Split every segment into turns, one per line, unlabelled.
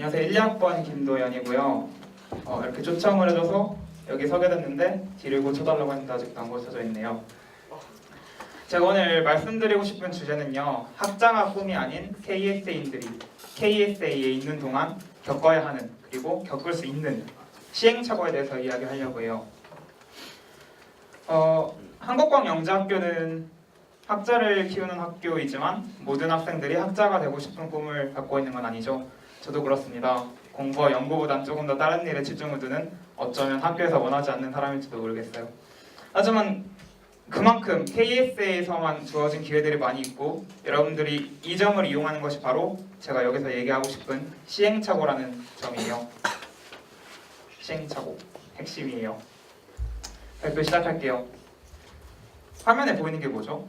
안녕하세요. 1학번 김도현이고요. 이렇게 초청을 해줘서 여기 서게 됐는데 뒤를 고쳐달라고 했는데 아직도 안 고쳐져 있네요. 제가 오늘 말씀드리고 싶은 주제는요. 학자가 꿈이 아닌 KSA인들이 KSA에 있는 동안 겪어야 하는 그리고 겪을 수 있는 시행착오에 대해서 이야기하려고 해요. 한국광영재학교는 학자를 키우는 학교이지만 모든 학생들이 학자가 되고 싶은 꿈을 갖고 있는 건 아니죠. 저도 그렇습니다. 공부와 연구보단 조금 더 다른 일에 치중을 두는 어쩌면 학교에서 원하지 않는 사람일지도 모르겠어요. 하지만 그만큼 KSA에서만 주어진 기회들이 많이 있고 여러분들이 이 점을 이용하는 것이 바로 제가 여기서 얘기하고 싶은 시행착오라는 점이에요. 시행착오, 핵심이에요. 발표 시작할게요. 화면에 보이는 게 뭐죠?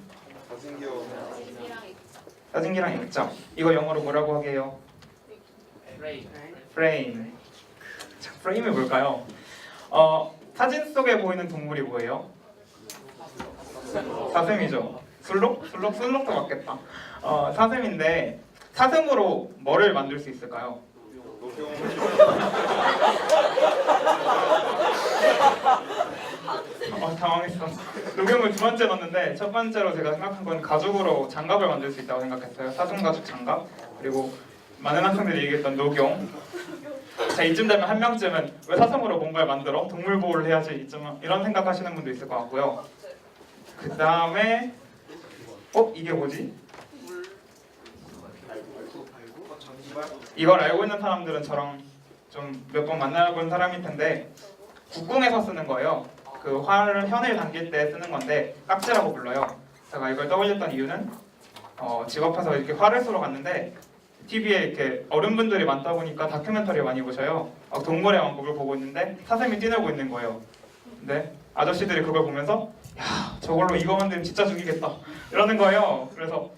사진기랑 액자. 이거 영어로 뭐라고 하게요? 프레임. 자, 프레임이 뭘까요? 사진 속에 보이는 동물이 뭐예요? 사슴이죠. 술록? 술록도 맞겠다. 사슴인데 사슴으로 뭐를 만들 수 있을까요? 당황했어. 녹용을 두 번째 넣었는데 첫 번째로 제가 생각한 건 가죽으로 장갑을 만들 수 있다고 생각했어요. 사슴 가죽 장갑. 그리고 많은 학생들이 얘기했던 녹용. 자, 이쯤 되면 한 명쯤은 왜 사슴으로 뭔가를 만들어? 동물 보호를 해야지. 이런 생각하시는 분도 있을 것 같고요. 그 다음에 이게 뭐지? 이걸 알고 있는 사람들은 저랑 좀 몇 번 만나본 사람일 텐데 국궁에서 쓰는 거예요. 그 활을 현을 당길 때 쓰는 건데 깍지라고 불러요. 제가 이걸 떠올렸던 이유는 집 앞에서 이렇게 활을 쏘러 갔는데 TV에 이렇게 어른분들이 많다 보니까 다큐멘터리 많이 보셔요. 동물의 왕국을 보고 있는데 사슴이 뛰놀고 있는 거예요. 근데 아저씨들이 그걸 보면서 야, 저걸로 이거 만들면 진짜 죽이겠다 이러는 거예요. 그래서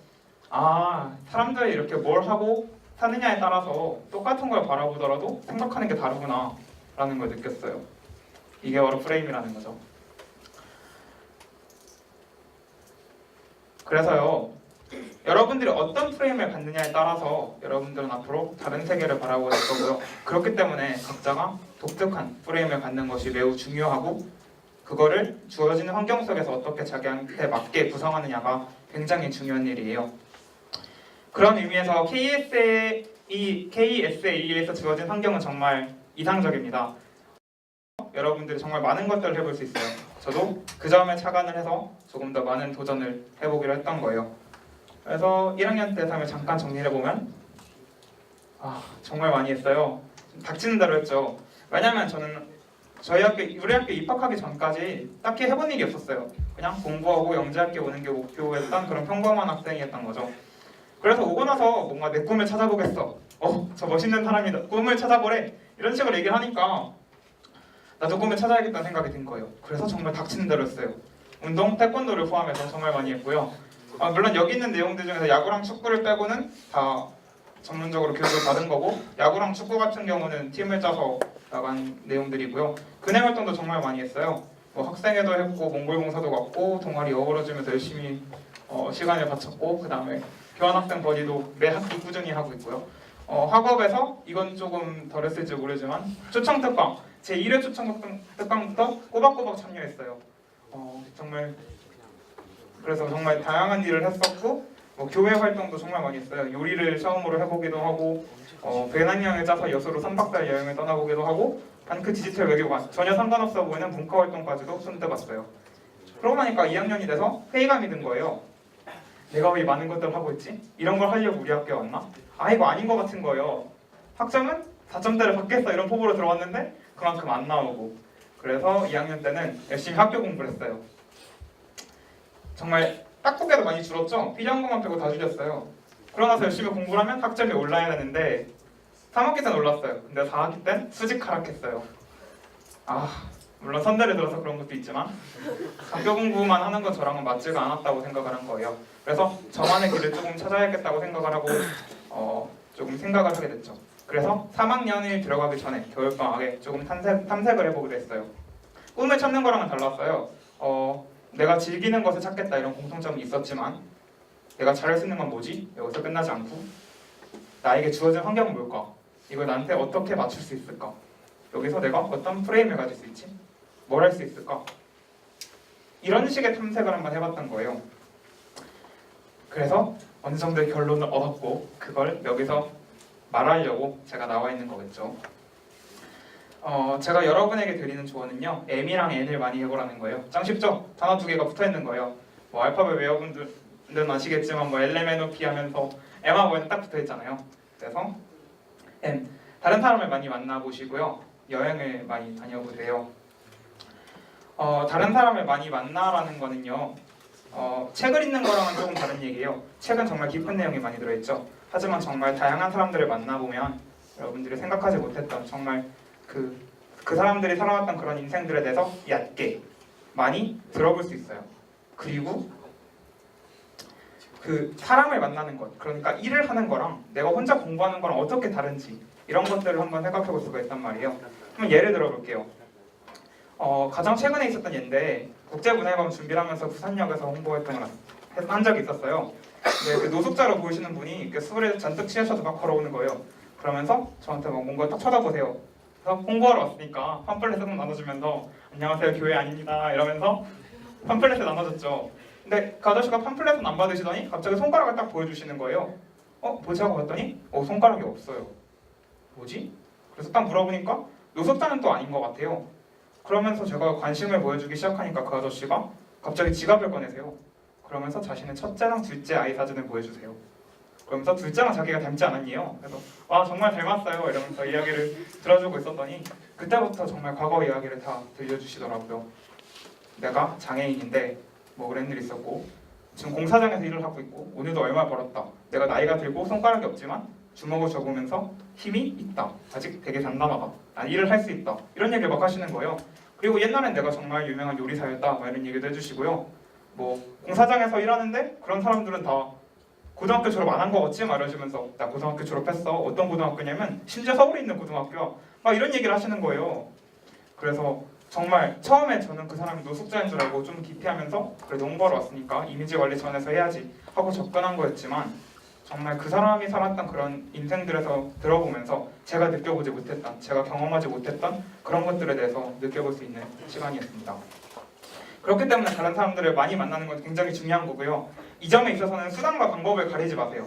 사람들이 이렇게 뭘 하고 사느냐에 따라서 똑같은 걸 바라보더라도 생각하는 게 다르구나 라는 걸 느꼈어요. 이게 바로 프레임이라는 거죠. 그래서요, 여러분들이 어떤 프레임을 갖느냐에 따라서 여러분들은 앞으로 다른 세계를 바라보게 될 거고요. 그렇기 때문에 각자가 독특한 프레임을 갖는 것이 매우 중요하고 그거를 주어지는 환경 속에서 어떻게 자기한테 맞게 구성하느냐가 굉장히 중요한 일이에요. 그런 의미에서 KSA에서 주어진 환경은 정말 이상적입니다. 여러분들이 정말 많은 것들을 해볼 수 있어요. 저도 그 점에 착안을 해서 조금 더 많은 도전을 해보기로 했던 거예요. 그래서 1학년 때 삶을 잠깐 정리를 해보면 정말 많이 했어요. 닥치는 대로 했죠. 왜냐면 저는 우리 학교 입학하기 전까지 딱히 해본 일이 없었어요. 그냥 공부하고 영재학교 오는 게 목표였던 그런 평범한 학생이었던 거죠. 그래서 오고 나서 뭔가 내 꿈을 찾아보겠어. 저 멋있는 사람이다. 꿈을 찾아보래. 이런 식으로 얘기를 하니까 나도 꿈을 찾아야겠다는 생각이 든 거예요. 그래서 정말 닥치는 대로 했어요. 운동, 태권도를 포함해서 정말 많이 했고요. 물론 여기 있는 내용들 중에서 야구랑 축구를 빼고는 다 전문적으로 교육을 받은 거고 야구랑 축구 같은 경우는 팀을 짜서 나간 내용들이고요. 근회 활동도 정말 많이 했어요. 학생회도 했고 몽골봉사도 갔고 동아리 어우러지면서 열심히 시간을 바쳤고 그 다음에 교환학생 버디도 매 학기 꾸준히 하고 있고요. 학업에서 이건 조금 덜 했을지 모르지만 초청특강 제 1회 초청특강부터 꼬박꼬박 참여했어요. 그래서 정말 다양한 일을 했었고 교회 활동도 정말 많이 했어요. 요리를 처음으로 해보기도 하고 배낭여행을 짜서 여수로 3박 4일 여행을 떠나보기도 하고 단크 디지털 외교관 전혀 상관없어 보이는 문화 활동까지도 손대봤어요. 그러고 나니까 2학년이 돼서 회의감이 든 거예요. 내가 왜 많은 것들을 하고 있지? 이런 걸 하려고 우리 학교에 왔나? 이거 아닌 것 같은 거예요. 학점은 4점대를 받겠어 이런 포부로 들어왔는데 그만큼 안 나오고 그래서 2학년 때는 열심히 학교 공부를 했어요. 정말 딱두개도 많이 줄었죠? 필요한 것만 빼고 다 줄였어요. 그러고 나서 열심히 공부를 하면 학점이 올라야 되는데 3학기 때는 올랐어요. 근데 4학기 땐 수직 하락했어요. 물론 선대를 들어서 그런 것도 있지만 학교 공부만 하는 건 저랑은 맞지가 않았다고 생각을 한 거예요. 그래서 저만의 길을 조금 찾아야겠다고 생각을 하고 조금 생각을 하게 됐죠. 그래서 3학년이 들어가기 전에 겨울방학에 조금 탐색을 해보기로 했어요. 꿈을 찾는 거랑은 달랐어요. 내가 즐기는 것을 찾겠다 이런 공통점이 있었지만 내가 잘할 수 있는 건 뭐지? 여기서 끝나지 않고 나에게 주어진 환경은 뭘까? 이걸 나한테 어떻게 맞출 수 있을까? 여기서 내가 어떤 프레임을 가질 수 있지? 뭘 할 수 있을까? 이런 식의 탐색을 한번 해봤던 거예요. 그래서 어느 정도의 결론을 얻었고 그걸 여기서 말하려고 제가 나와 있는 거겠죠. 제가 여러분에게 드리는 조언은요, M이랑 N을 많이 해보라는 거예요. 짱 쉽죠? 단어 두 개가 붙어 있는 거예요. 뭐 알파벳 외워분들은 아시겠지만 뭐 LMNOP 하면서 M하고 N 딱 붙어 있잖아요. 그래서 M, 다른 사람을 많이 만나보시고요, 여행을 많이 다녀보세요. 다른 사람을 많이 만나라는 거는요, 책을 읽는 거랑은 조금 다른 얘기예요. 책은 정말 깊은 내용이 많이 들어있죠. 하지만 정말 다양한 사람들을 만나보면 여러분들이 생각하지 못했던 정말 그 사람들이 살아왔던 그런 인생들에 대해서 얕게 많이 들어볼 수 있어요. 그리고 그 사람을 만나는 것, 그러니까 일을 하는 거랑 내가 혼자 공부하는 거랑 어떻게 다른지 이런 것들을 한번 생각해 볼 수가 있단 말이에요. 한번 예를 들어 볼게요. 가장 최근에 있었던 예인데, 국제문예관 준비를 하면서 부산역에서 홍보활동을 한 적이 있었어요. 근데 그 노숙자로 보이시는 분이 술에 잔뜩 취하셔서 막 걸어오는 거예요. 그러면서 저한테 막 뭔가 딱 쳐다보세요. 그래서 홍보하러 왔으니까 팜플렛을 나눠주면서 안녕하세요, 교회 아닙니다 이러면서 팜플렛을 나눠줬죠. 근데 그 아저씨가 팜플렛은 안 받으시더니 갑자기 손가락을 딱 보여주시는 거예요. 뭐지 하고 봤더니 손가락이 없어요. 뭐지? 그래서 딱 물어보니까 노숙자는 또 아닌 것 같아요. 그러면서 제가 관심을 보여주기 시작하니까 그 아저씨가 갑자기 지갑을 꺼내세요. 그러면서 자신의 첫째랑 둘째 아이 사진을 보여주세요. 그러면서 둘째랑 자기가 닮지 않았니요. 그래서 와 정말 닮았어요 이러면서 이야기를 들어주고 있었더니 그때부터 정말 과거 이야기를 다 들려주시더라고요. 내가 장애인인데 뭐 그런 일이 있었고 지금 공사장에서 일을 하고 있고 오늘도 얼마 벌었다. 내가 나이가 들고 손가락이 없지만 주먹을 쥐어보면서 힘이 있다. 아직 되게 단단하다. 난 일을 할 수 있다. 이런 얘기를 막 하시는 거예요. 그리고 옛날엔 내가 정말 유명한 요리사였다. 막 이런 얘기도 해주시고요. 뭐 공사장에서 일하는데 그런 사람들은 다 고등학교 졸업 안 한 거 같지? 막 이러시면서 나 고등학교 졸업했어. 어떤 고등학교냐면 심지어 서울에 있는 고등학교야. 막 이런 얘기를 하시는 거예요. 그래서 정말 처음에 저는 그 사람이 노숙자인 줄 알고 좀 기피하면서 그래도 홍보하러 왔으니까 이미지 관리 전에서 해야지 하고 접근한 거였지만 정말 그 사람이 살았던 그런 인생들에서 들어보면서 제가 느껴보지 못했던, 제가 경험하지 못했던 그런 것들에 대해서 느껴볼 수 있는 시간이었습니다. 그렇기 때문에 다른 사람들을 많이 만나는 건 굉장히 중요한 거고요. 이 점에 있어서는 수단과 방법을 가리지 마세요.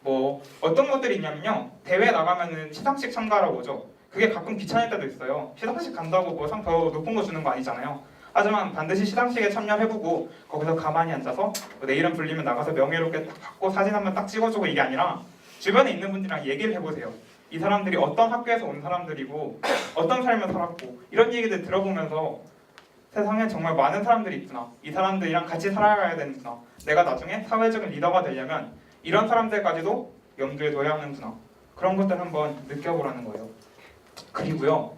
뭐 어떤 것들이 있냐면요, 대회 나가면은 시상식 참가라고 오죠. 그게 가끔 귀찮을 때도 있어요. 시상식 간다고 뭐 상 더 높은 거 주는 거 아니잖아요. 하지만 반드시 시상식에 참여해보고 거기서 가만히 앉아서 내 이름 불리면 나가서 명예롭게 딱 받고 사진 한번 딱 찍어주고 이게 아니라 주변에 있는 분들이랑 얘기를 해보세요. 이 사람들이 어떤 학교에서 온 사람들이고 어떤 삶을 살았고 이런 얘기들 들어보면서 세상에 정말 많은 사람들이 있구나. 이 사람들이랑 같이 살아가야 되는구나. 내가 나중에 사회적인 리더가 되려면 이런 사람들까지도 염두에 둬야 하는구나. 그런 것들 한번 느껴보라는 거예요. 그리고요,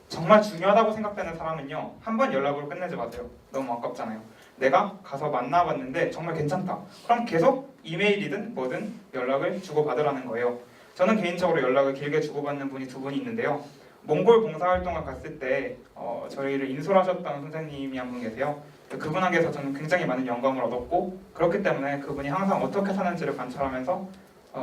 정말 중요하다고 생각되는 사람은요, 한번 연락으로 끝내지 마세요. 너무 아깝잖아요. 내가 가서 만나봤는데 정말 괜찮다. 그럼 계속 이메일이든 뭐든 연락을 주고받으라는 거예요. 저는 개인적으로 연락을 길게 주고받는 분이 두 분이 있는데요. 몽골 봉사활동을 갔을 때 저희를 인솔하셨던 선생님이 한 분 계세요. 그분에게서 저는 굉장히 많은 영감을 얻었고 그렇기 때문에 그분이 항상 어떻게 사는지를 관찰하면서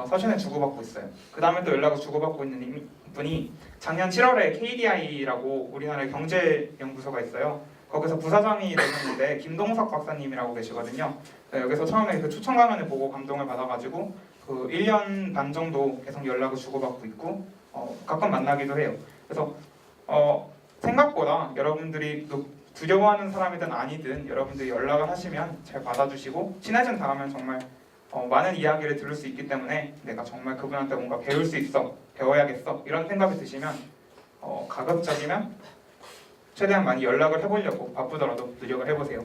서신을 주고받고 있어요. 그 다음에 또 연락을 주고받고 있는 분이 작년 7월에 KDI라고 우리나라의 경제연구소가 있어요. 거기서 부사장이 되셨는데 김동석 박사님이라고 계시거든요. 여기서 처음에 그 초청 강연을 보고 감동을 받아가지고 그 1년 반 정도 계속 연락을 주고받고 있고 가끔 만나기도 해요. 그래서 생각보다 여러분들이 두려워하는 사람이든 아니든 여러분들이 연락을 하시면 잘 받아주시고 친해진 다음에 정말 많은 이야기를 들을 수 있기 때문에 내가 정말 그분한테 뭔가 배울 수 있어, 배워야겠어 이런 생각이 드시면 가급적이면 최대한 많이 연락을 해보려고 바쁘더라도 노력을 해보세요.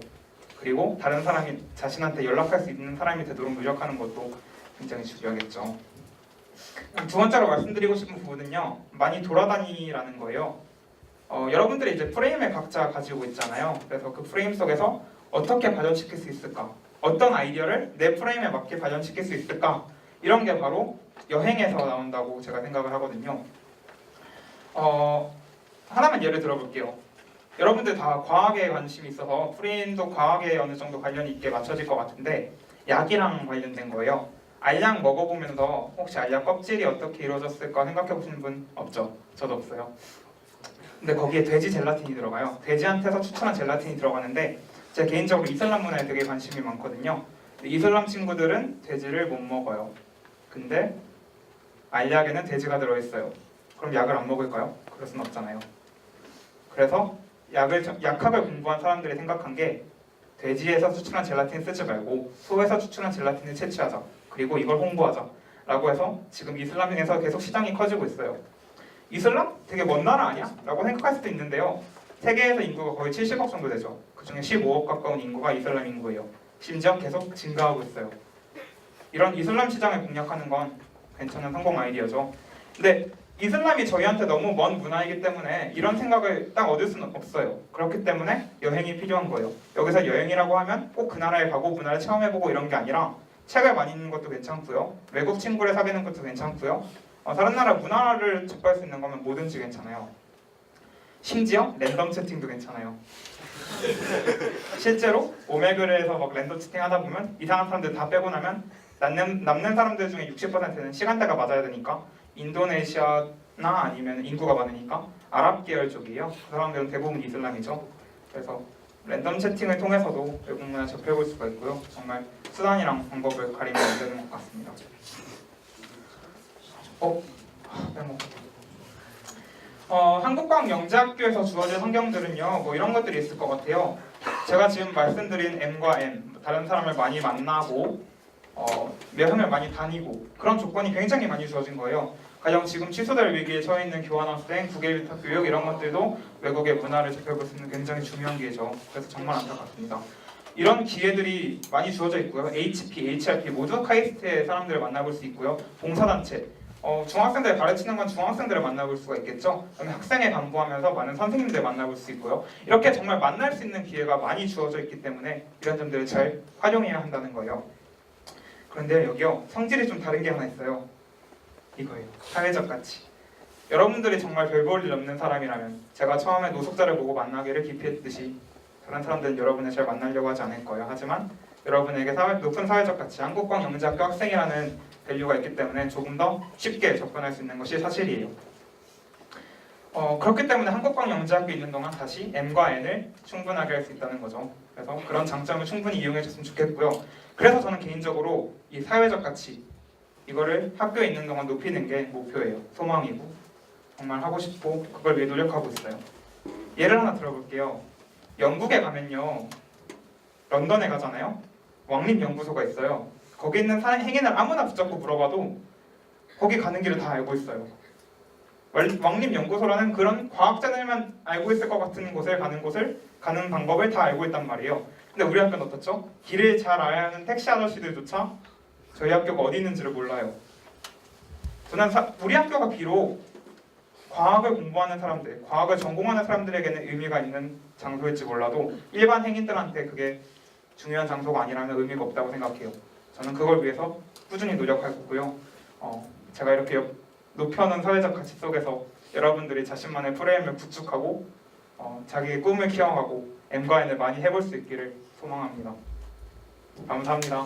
그리고 다른 사람이 자신한테 연락할 수 있는 사람이 되도록 노력하는 것도 굉장히 중요하겠죠. 두 번째로 말씀드리고 싶은 부분은요, 많이 돌아다니라는 거예요. 여러분들이 이제 프레임을 각자 가지고 있잖아요. 그래서 그 프레임 속에서 어떻게 발전시킬 수 있을까? 어떤 아이디어를 내 프레임에 맞게 발전시킬 수 있을까? 이런 게 바로 여행에서 나온다고 제가 생각을 하거든요. 하나만 예를 들어볼게요. 여러분들 다 과학에 관심이 있어서 프레임도 과학에 어느 정도 관련이 있게 맞춰질 것 같은데 약이랑 관련된 거예요. 알약 먹어보면서 혹시 알약 껍질이 어떻게 이루어졌을까 생각해보시는 분 없죠? 저도 없어요. 근데 거기에 돼지 젤라틴이 들어가요. 돼지한테서 추출한 젤라틴이 들어가는데 제가 개인적으로 이슬람 문화에 되게 관심이 많거든요. 이슬람 친구들은 돼지를 못 먹어요. 근데 알약에는 돼지가 들어있어요. 그럼 약을 안 먹을까요? 그럴 순 없잖아요. 그래서 약학을 공부한 사람들이 생각한 게 돼지에서 추출한 젤라틴 쓰지 말고 소에서 추출한 젤라틴을 채취하자. 그리고 이걸 홍보하자. 라고 해서 지금 이슬람에서 계속 시장이 커지고 있어요. 이슬람? 되게 먼 나라 아니야? 라고 생각할 수도 있는데요. 세계에서 인구가 거의 70억 정도 되죠. 그중에 15억 가까운 인구가 이슬람 인구예요. 심지어 계속 증가하고 있어요. 이런 이슬람 시장을 공략하는 건 괜찮은 성공 아이디어죠. 근데 이슬람이 저희한테 너무 먼 문화이기 때문에 이런 생각을 딱 얻을 수는 없어요. 그렇기 때문에 여행이 필요한 거예요. 여기서 여행이라고 하면 꼭 그 나라에 가고 문화를 체험해보고 이런 게 아니라 책을 많이 읽는 것도 괜찮고요. 외국 친구를 사귀는 것도 괜찮고요. 다른 나라 문화를 접할 수 있는 거면 뭐든지 괜찮아요. 심지어 랜덤 채팅도 괜찮아요. 실제로 오메그레에서 막 랜덤 채팅 하다 보면 이상한 사람들 다 빼고 나면 남는 사람들 중에 60%는 시간대가 맞아야 되니까 인도네시아나 아니면 인구가 많으니까 아랍 계열 쪽이에요. 그 사람들은 대부분 이슬람이죠. 그래서 랜덤 채팅을 통해서도 외국 문화 접해볼 수가 있고요. 정말 수단이랑 방법을 가리면 안 되는 것 같습니다. 한국과학영재학교에서 주어진 환경들은요, 뭐 이런 것들이 있을 것 같아요. 제가 지금 말씀드린 M과 N, 다른 사람을 많이 만나고 여행을 많이 다니고 그런 조건이 굉장히 많이 주어진 거예요. 가령 지금 취소될 위기에 처해 있는 교환학생, 국외일타 교육 이런 것들도 외국의 문화를 접해볼 수 있는 굉장히 중요한 기회죠. 그래서 정말 안타깝습니다. 이런 기회들이 많이 주어져 있고요. HP, HRP 모두 카이스트의 사람들을 만나볼 수 있고요. 봉사단체, 중학생들 가르치는 건 중학생들을 만나볼 수가 있겠죠. 그다음에 학생회 강부하면서 많은 선생님들 만나볼 수 있고요. 이렇게 정말 만날 수 있는 기회가 많이 주어져 있기 때문에 이런 점들을 잘 활용해야 한다는 거예요. 그런데 여기요, 성질이 좀 다른 게 하나 있어요. 이거예요. 사회적 가치. 여러분들이 정말 별 볼 일 없는 사람이라면 제가 처음에 노숙자를 보고 만나기를 기피했듯이 다른 사람들은 여러분을 잘 만나려고 하지 않을 거예요. 하지만 여러분에게 높은 사회적 가치, 한국과학영재학교 학생이라는 밸류가 있기 때문에 조금 더 쉽게 접근할 수 있는 것이 사실이에요. 그렇기 때문에 한국과학영재학교에 있는 동안 다시 M과 N을 충분하게 할 수 있다는 거죠. 그래서 그런 장점을 충분히 이용해 줬으면 좋겠고요. 그래서 저는 개인적으로 이 사회적 가치 이거를 학교에 있는 동안 높이는 게 목표예요. 소망이고 정말 하고 싶고 그걸 위해 노력하고 있어요. 예를 하나 들어볼게요. 영국에 가면요, 런던에 가잖아요. 왕립연구소가 있어요. 거기 있는 행인을 아무나 붙잡고 물어봐도 거기 가는 길을 다 알고 있어요. 왕립연구소라는 그런 과학자들만 알고 있을 것 같은 곳을 가는 방법을 다 알고 있단 말이에요. 근데 우리 학교는 어떻죠? 길을 잘 알아야 하는 택시 아저씨들조차 저희 학교가 어디 있는지를 몰라요. 저는 우리 학교가 비록 과학을 공부하는 사람들, 과학을 전공하는 사람들에게는 의미가 있는 장소일지 몰라도 일반 행인들한테 그게 중요한 장소가 아니라면 의미가 없다고 생각해요. 저는 그걸 위해서 꾸준히 노력할 거고요. 제가 이렇게 높여놓은 사회적 가치 속에서 여러분들이 자신만의 프레임을 구축하고 자기의 꿈을 키워가고 M과 N을 많이 해볼 수 있기를 소망합니다. 감사합니다.